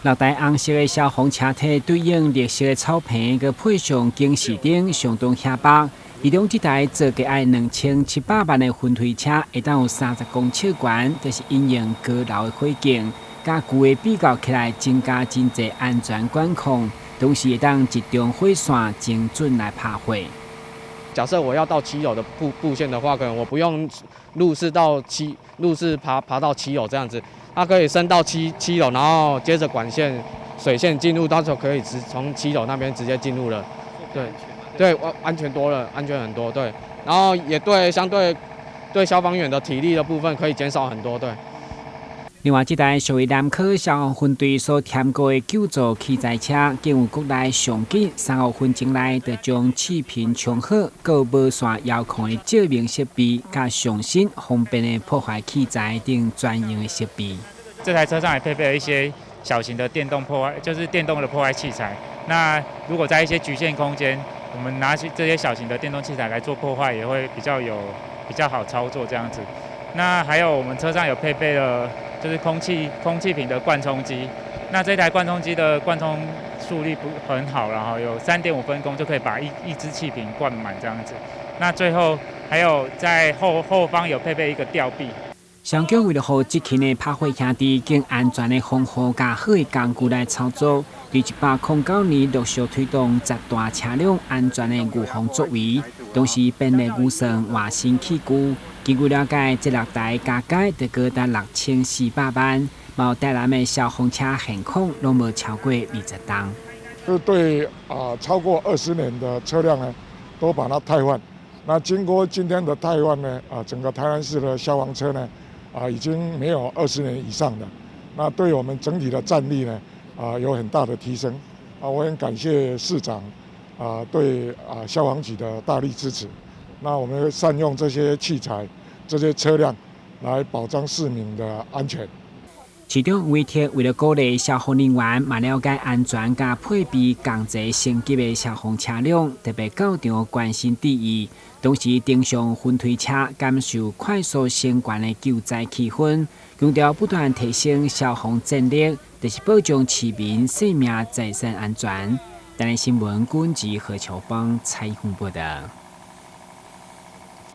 绿带红色的消防车体对应绿色的草坪，佮配上警示灯，相当显白。其中这台造价爱2700万的分推车，会当有30公尺悬，就是因应高楼的火警，甲旧的比较起来，增加真侪安全管控，同时会当集中火线精准来拍火。假设我要到7楼的布线的话，可能我不用路试爬到7楼这样子，它可以升到七楼，然后接着管线、水线进入，到时候可以从7楼那边直接进入了。对，安全多了，安全很多。对，然后也相对消防员的体力的部分可以减少很多。对。另外，这台属于南科消防分队所添购的救助器材车，经有国内上紧3-5分钟内，就将气瓶充好，各无线遥控的照明设备，加上新方便的破坏器材等专用的设备。这台车上也配备了一些小型的电动的破坏器材。那如果在一些局限空间，我们拿起这些小型的电动器材来做破坏，也会比较好操作这样子。那还有我们车上有配备了就是空气瓶的灌充机。那这台灌充机的灌充速率不很好，然后有3.5分钟就可以把一支气瓶灌满这样子。那最后还有在后方有配备一个吊臂。消防局为了让执勤的拍火兄弟更安全的方法加好的工具来操作，于109年陆续推动10大车辆安全的预防作为，同时便利预算换新器具。根据了解，这6台加价就高达6400万，毛台南的消防车现况拢无超过20档。对超过20年的车辆呢，都把它汰换。那经过今天的汰换呢，整个台南市的消防车呢，已经没有20年以上的。那对我们整体的战力呢，有很大的提升。我很感谢市长对消防局的大力支持。那我们会善用这些器材、这些车辆来保障市民的安全。市长委托为了鼓励消防人员嘛了解安全加配备同齐升级的消防车辆，特别校长关心第一，同时登上分推车，感受快速升悬的救灾气氛，强调不断提升消防战力，就是保障市民生命财产安全。台南新闻管制何秋芳采访报道。